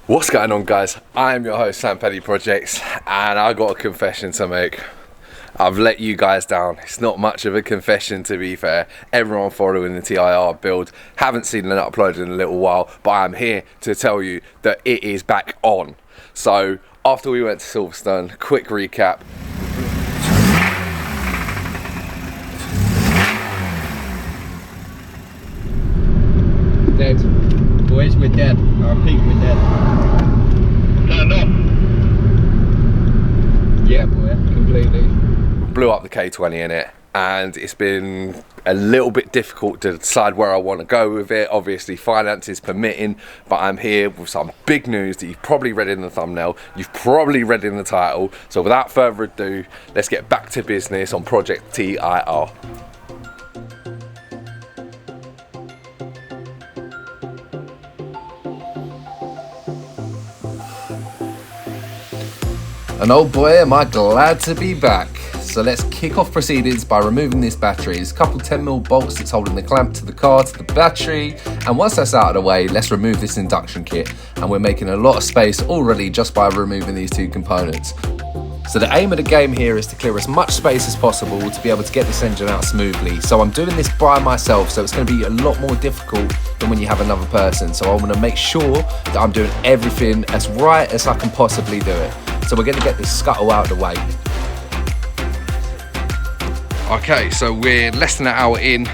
What's going on, guys? I'm your host Sam Petty Projects, and I got a confession to make. I've let you guys down. It's not much of a confession, to be fair. Everyone following the TIR build haven't seen it uploaded in a little while, but I'm here to tell you that it is back on. So after we went to Silverstone, quick recap. Dead. Boys, we're dead. I repeat, we're dead. Turned off. Yeah, boy, completely. Blew up the K20 in it, and it's been a little bit difficult to decide where I want to go with it. Obviously, finances permitting, but I'm here with some big news that you've probably read in the thumbnail, you've probably read in the title. So without further ado, let's get back to business on Project TIR. And oh boy, am I glad to be back. So let's kick off proceedings by removing this battery. There's a couple 10mm bolts that's holding the clamp to the car, to the battery. And once that's out of the way, let's remove this induction kit. And we're making a lot of space already just by removing these two components. So the aim of the game here is to clear as much space as possible to be able to get this engine out smoothly. So I'm doing this by myself, so it's going to be a lot more difficult than when you have another person. So I want to make sure that I'm doing everything as right as I can possibly do it. So we're going to get this scuttle out of the way. Okay, so we're less than an hour in.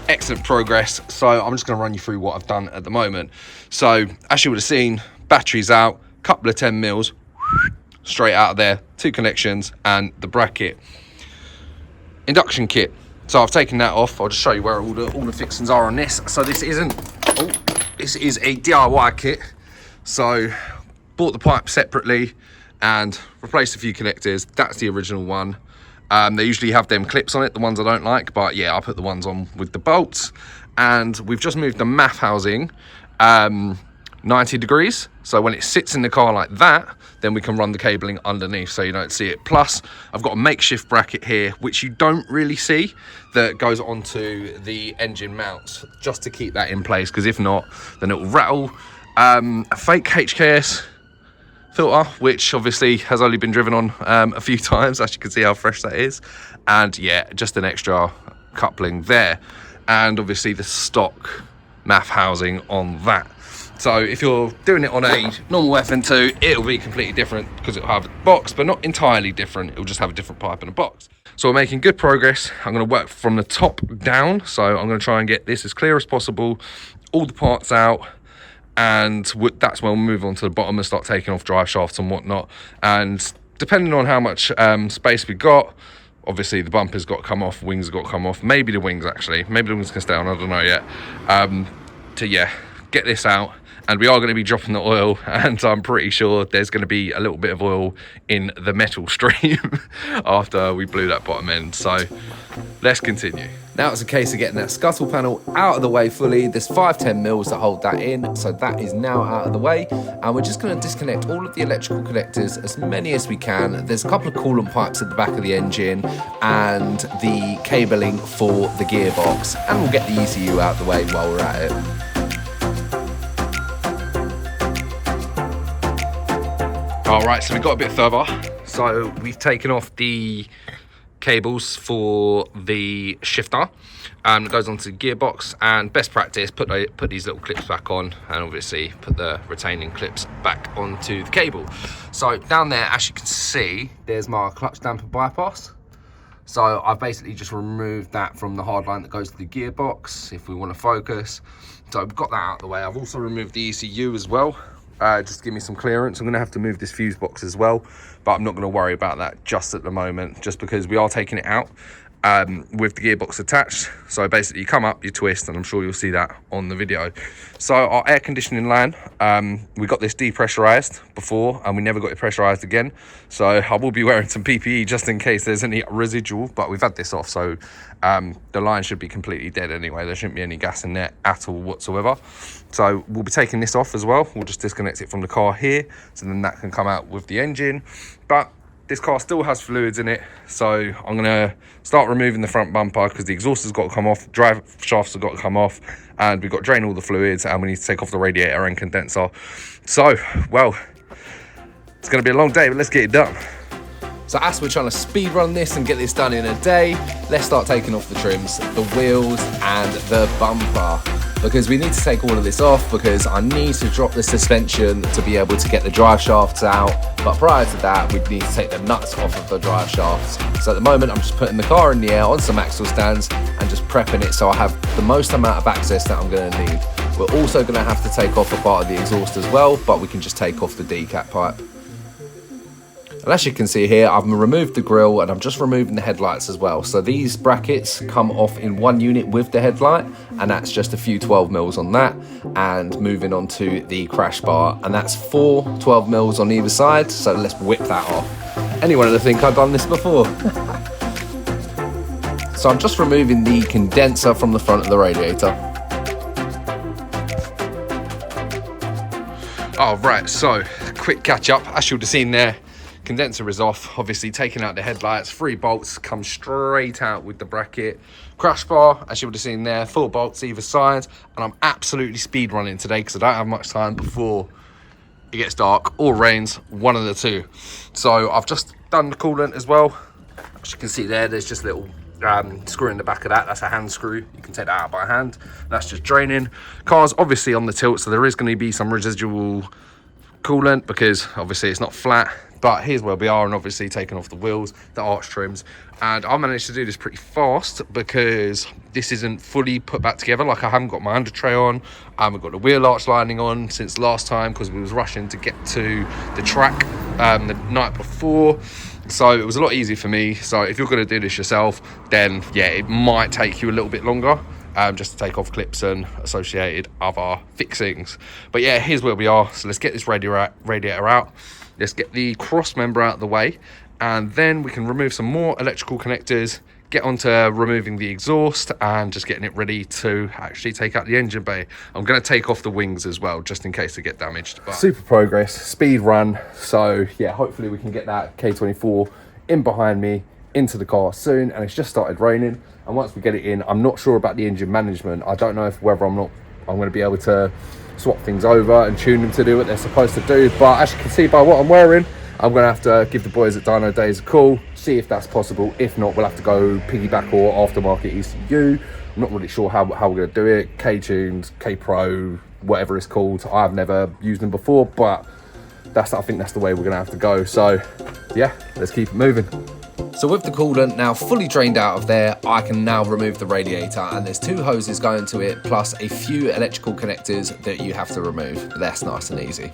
Excellent progress. So I'm just going to run you through what I've done at the moment. So as you would have seen, batteries out, couple of 10mm, straight out of there, two connections and the bracket. Induction kit. So I've taken that off. I'll just show you where all the fixings are on this. So this is a DIY kit. So bought the pipe separately and replaced a few connectors. That's the original one. They usually have them clips on it, the ones I don't like, but yeah, I put the ones on with the bolts. And we've just moved the MAF housing 90 degrees. So when it sits in the car like that, then we can run the cabling underneath so you don't see it. Plus, I've got a makeshift bracket here, which you don't really see, that goes onto the engine mounts, just to keep that in place, because if not, then it will rattle. A fake HKS filter, which obviously has only been driven on a few times, as you can see how fresh that is. And yeah, just an extra coupling there. And obviously the stock MAF housing on that. So if you're doing it on a normal FN2, it'll be completely different because it'll have a box, but not entirely different. It'll just have a different pipe and a box. So we're making good progress. I'm going to work from the top down. So I'm going to try and get this as clear as possible, all the parts out, and that's when we'll move on to the bottom and start taking off drive shafts and whatnot. And depending on how much space we got, obviously the bumper's got to come off, wings have got to come off, maybe the wings actually, maybe the wings can stay on, I don't know yet. To get this out. And we are going to be dropping the oil, and I'm pretty sure there's going to be a little bit of oil in the metal stream after we blew that bottom end. So let's continue. Now it's a case of getting that scuttle panel out of the way fully. There's 5 10mm that hold that in, so that is now out of the way. And we're just going to disconnect all of the electrical connectors, as many as we can. There's a couple of coolant pipes at the back of the engine and the cabling for the gearbox. And we'll get the ECU out of the way while we're at it. All right, so we got a bit further. So we've taken off the cables for the shifter. It goes onto the gearbox, and best practice, put these little clips back on, and obviously put the retaining clips back onto the cable. So down there, as you can see, there's my clutch damper bypass. So I've basically just removed that from the hard line that goes to the gearbox, if we want to focus. So I've got that out of the way. I've also removed the ECU as well. Just to give me some clearance. I'm going to have to move this fuse box as well, but I'm not going to worry about that just at the moment, just because we are taking it out with the gearbox attached. So basically you come up, you twist, and I'm sure you'll see that on the video. So our air conditioning line, we got this depressurized before and we never got it pressurized again. So I will be wearing some PPE just in case there's any residual, but we've had this off, so the line should be completely dead anyway. There shouldn't be any gas in there at all whatsoever. So we'll be taking this off as well. We'll just disconnect it from the car here, so then that can come out with the engine. But this car still has fluids in it, so I'm gonna start removing the front bumper because the exhaust has got to come off, drive shafts have got to come off, and we've got to drain all the fluids, and we need to take off the radiator and condenser. So, well, it's gonna be a long day, but let's get it done. So as we're trying to speed run this and get this done in a day, let's start taking off the trims, the wheels and the bumper, because we need to take all of this off because I need to drop the suspension to be able to get the drive shafts out. But prior to that, we need to take the nuts off of the drive shafts. So at the moment, I'm just putting the car in the air on some axle stands and just prepping it so I have the most amount of access that I'm going to need. We're also going to have to take off a part of the exhaust as well, but we can just take off the decap pipe. And as you can see here, I've removed the grille and I'm just removing the headlights as well. So these brackets come off in one unit with the headlight, and that's just a few 12 mils on that. And moving on to the crash bar, and that's 4 12 mils on either side. So let's whip that off. Anyone would think I've done this before. So I'm just removing the condenser from the front of the radiator. Oh, right, so quick catch up. As you would have seen there, condenser is off, obviously taking out the headlights, 3 bolts come straight out with the bracket. Crash bar, as you would have seen there, 4 bolts either side, and I'm absolutely speed running today because I don't have much time before it gets dark or rains, one of the two. So I've just done the coolant as well. As you can see there, there's just a little screw in the back of that. That's a hand screw, you can take that out by hand. That's just draining. Car's obviously on the tilt, so there is going to be some residual coolant because obviously it's not flat. But here's where we are, and obviously taking off the wheels, the arch trims. And I managed to do this pretty fast because this isn't fully put back together. Like, I haven't got my under tray on, I haven't got the wheel arch lining on since last time because we was rushing to get to the track the night before. So it was a lot easier for me. So if you're going to do this yourself, then yeah, it might take you a little bit longer. Just to take off clips and associated other fixings. But yeah, here's where we are. So let's get this radiator out. Let's get the cross member out of the way, and then we can remove some more electrical connectors, get onto removing the exhaust and just getting it ready to actually take out the engine bay. I'm going to take off the wings as well, just in case they get damaged. But super progress, speed run. So yeah, hopefully we can get that K24 in behind me into the car soon. And it's just started raining, and once we get it in, I'm not sure about the engine management. I don't know whether I'm going to be able to swap things over and tune them to do what they're supposed to do. But as you can see by what I'm wearing, I'm going to have to give the boys at Dyno Days a call, see if that's possible. If not, we'll have to go piggyback or aftermarket ECU. I'm not really sure how we're going to do it. K-Tunes, K-Pro, whatever it's called. I've never used them before, but I think that's the way we're going to have to go. So yeah, let's keep it moving. So with the coolant now fully drained out of there, I can now remove the radiator, and there's 2 hoses going to it plus a few electrical connectors that you have to remove. That's nice and easy.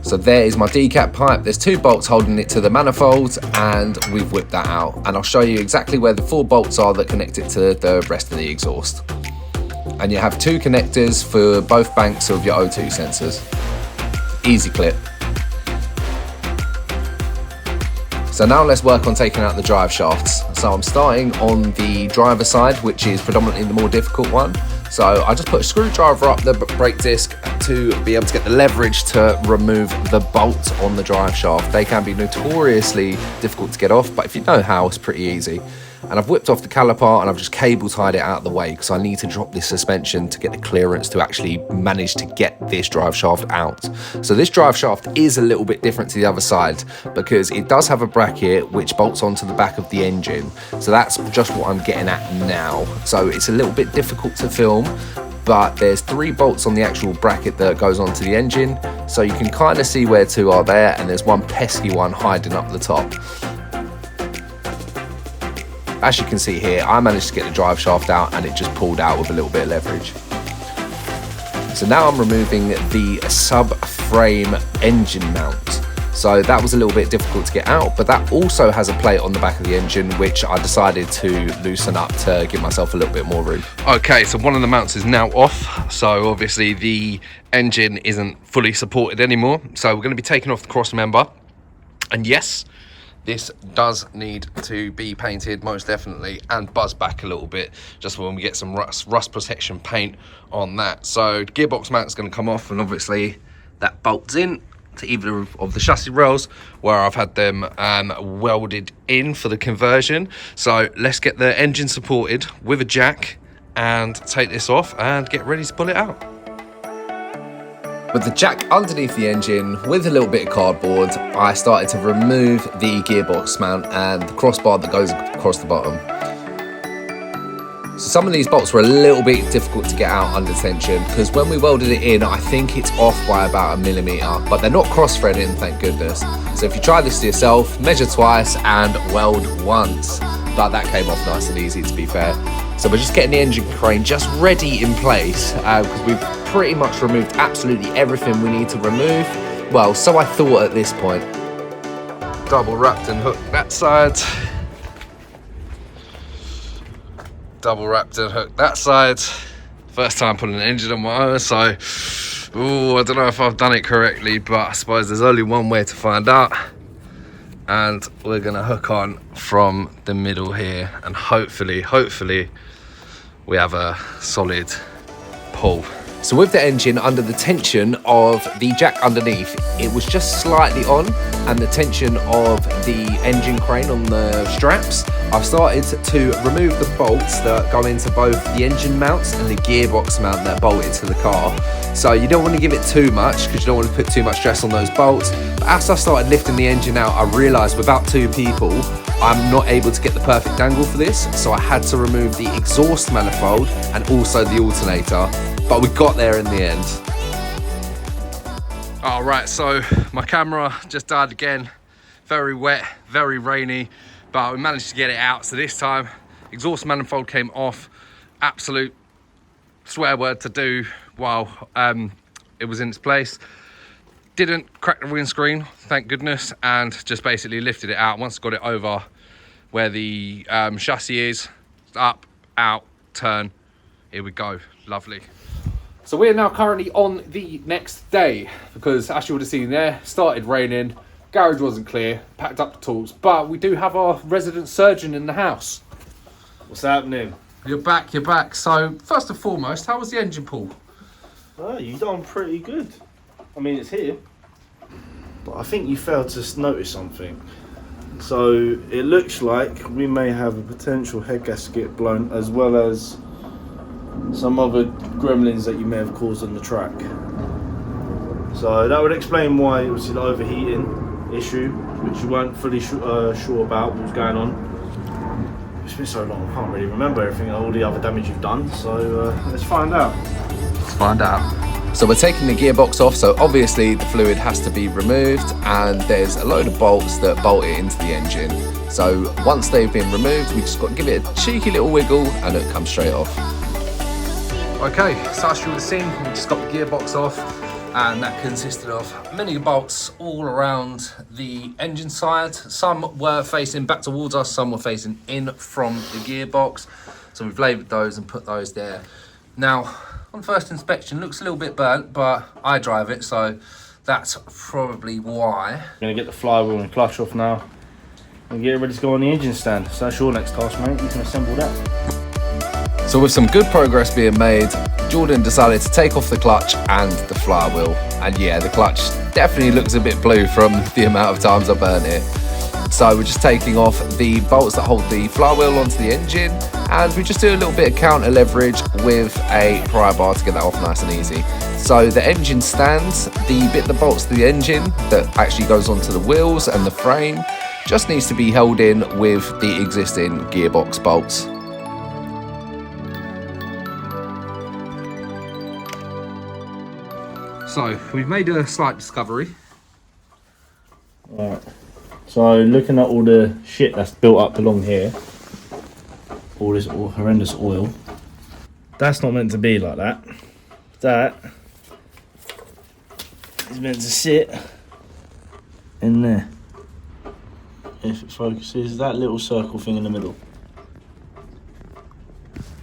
So there is my decap pipe. There's 2 bolts holding it to the manifold, and we've whipped that out. And I'll show you exactly where the 4 bolts are that connect it to the rest of the exhaust. And you have 2 connectors for both banks of your O2 sensors. Easy clip. So now let's work on taking out the drive shafts. So I'm starting on the driver side, which is predominantly the more difficult one. So I just put a screwdriver up the brake disc to be able to get the leverage to remove the bolt on the drive shaft. They can be notoriously difficult to get off, but if you know how, it's pretty easy. And I've whipped off the caliper and I've just cable tied it out of the way because I need to drop this suspension to get the clearance to actually manage to get this drive shaft out. So this drive shaft is a little bit different to the other side because it does have a bracket which bolts onto the back of the engine. So that's just what I'm getting at now. So it's a little bit difficult to film, but there's 3 bolts on the actual bracket that goes onto the engine. So you can kind of see where 2 are there, and there's one pesky one hiding up the top. As you can see here, I managed to get the drive shaft out and it just pulled out with a little bit of leverage. So now I'm removing the subframe engine mount. So that was a little bit difficult to get out, but that also has a plate on the back of the engine, which I decided to loosen up to give myself a little bit more room. Okay, so one of the mounts is now off. So obviously the engine isn't fully supported anymore. So we're going to be taking off the cross member. And yes, This does need to be painted, most definitely, and buzz back a little bit, just when we get some rust protection paint on that. So gearbox mount's going to come off, and obviously that bolts in to either of the chassis rails where I've had them welded in for the conversion. So let's get the engine supported with a jack and take this off and get ready to pull it out. With the jack underneath the engine, with a little bit of cardboard, I started to remove the gearbox mount and the crossbar that goes across the bottom. So some of these bolts were a little bit difficult to get out under tension, because when we welded it in, I think it's off by about 1 millimeter, but they're not cross-threading, thank goodness. So if you try this to yourself, measure twice and weld once. But that came off nice and easy, to be fair. So we're just getting the engine crane just ready in place, because we've pretty much removed absolutely everything we need to remove. Well, so I thought at this point. Double wrapped and hooked that side. Double wrapped and hooked that side. First time putting an engine on my own, so I don't know if I've done it correctly, but I suppose there's only one way to find out. And we're gonna hook on from the middle here, and hopefully we have a solid pull. So with the engine under the tension of the jack underneath, it was just slightly on, and the tension of the engine crane on the straps, I've started to remove the bolts that go into both the engine mounts and the gearbox mount that bolted to the car. So you don't want to give it too much, because you don't want to put too much stress on those bolts. But as I started lifting the engine out, I realised without 2 people, I'm not able to get the perfect angle for this. So I had to remove the exhaust manifold and also the alternator. But we got there in the end. All right, so my camera just died again. Very wet, very rainy, but we managed to get it out. So this time, exhaust manifold came off. Absolute swear word to do while it was in its place. Didn't crack the windscreen, thank goodness, and just basically lifted it out. Once I got it over where the chassis is, up, out, turn, here we go, lovely. So we're now currently on the next day, because as you would have seen there, started raining, garage wasn't clear, packed up the tools, but we do have our resident surgeon in the house. What's happening? You're back, you're back. So first and foremost, how was the engine pull? Oh, you've done pretty good. I mean, it's here, but I think you failed to notice something. So it looks like we may have a potential head gasket blown, as well as some other gremlins that you may have caused on the track. So that would explain why it was an overheating issue, which you weren't fully sure about what was going on. It's been so long, I can't really remember everything, all the other damage you've done. So let's find out. Let's find out. So we're taking the gearbox off, so obviously the fluid has to be removed, and there's a load of bolts that bolt it into the engine. So once they've been removed, we just got to give it a cheeky little wiggle and it comes straight off. Okay, so as you would have seen, we just got the gearbox off, and that consisted of many bolts all around the engine side. Some were facing back towards us, some were facing in from the gearbox. So we've labelled those and put those there. Now, on first inspection, looks a little bit burnt, but I drive it, so that's probably why. I'm gonna get the flywheel and clutch off now and get it ready to go on the engine stand. So that's your next task, mate. You can assemble that. So with some good progress being made, Jordan decided to take off the clutch and the flywheel. And yeah, the clutch definitely looks a bit blue from the amount of times I burnt it. So we're just taking off the bolts that hold the flywheel onto the engine, and we just do a little bit of counter leverage with a pry bar to get that off nice and easy. So the engine stands, the bit that bolts to the engine that actually goes onto the wheels and the frame, just needs to be held in with the existing gearbox bolts. So we've made a slight discovery. Alright, so looking at all the shit that's built up along here, all this horrendous oil, that's not meant to be like that. That is meant to sit in there. If it focuses, that little circle thing in the middle.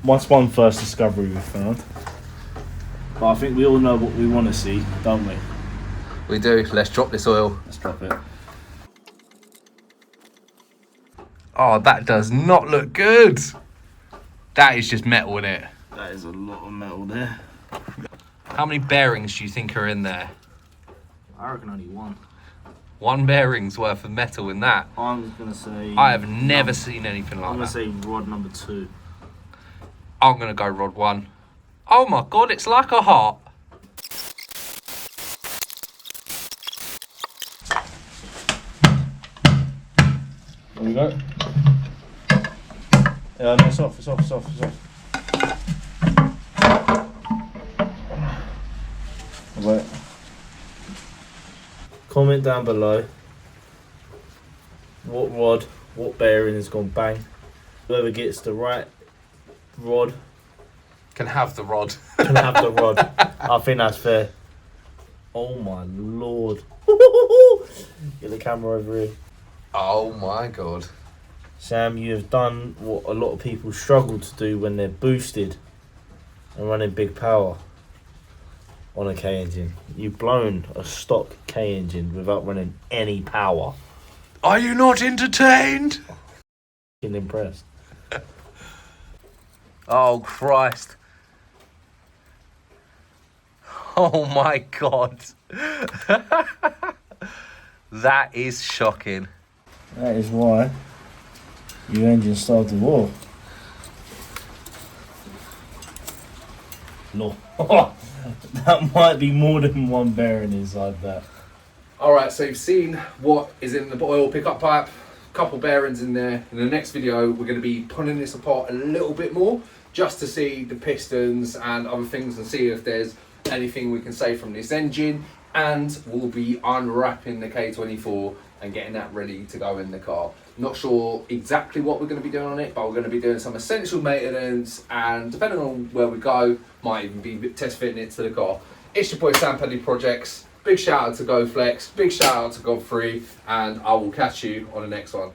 That's one first discovery we found. But I think we all know what we want to see, don't we? We do. Let's drop this oil. Let's drop it. Oh, that does not look good. That is just metal in it. That is a lot of metal there. How many bearings do you think are in there? I reckon only one. One bearing's worth of metal in that. I'm gonna say. I have never seen anything like I'm that. gonna say rod number 2. I'm gonna go rod 1. Oh my god, it's like a heart. There we go. Yeah, no, it's off. Wait. Comment down below what rod, what bearing has gone bang. Whoever gets the right rod Can have the rod. can have the rod. I think that's fair. Oh my lord. Get the camera over here. Oh my god. Sam, you have done what a lot of people struggle to do when they're boosted and running big power on a K engine. You've blown a stock K engine without running any power. Are you not entertained? I'm impressed. Oh Christ. Oh my god. That is shocking. That is why your engine started the war. No. That might be more than one bearing inside that. Alright, so you've seen what is in the oil pickup pipe, couple bearings in there. In the next video we're going to be pulling this apart a little bit more just to see the pistons and other things and see if there's anything we can say from this engine, and we'll be unwrapping the K24 and getting that ready to go in the car. Not sure exactly what we're going to be doing on it, but we're going to be doing some essential maintenance, and depending on where we go, might even be test fitting it to the car. It's your boy Sam Paddy Projects. Big shout out to GoFlex, big shout out to Godfrey, and I will catch you on the next one.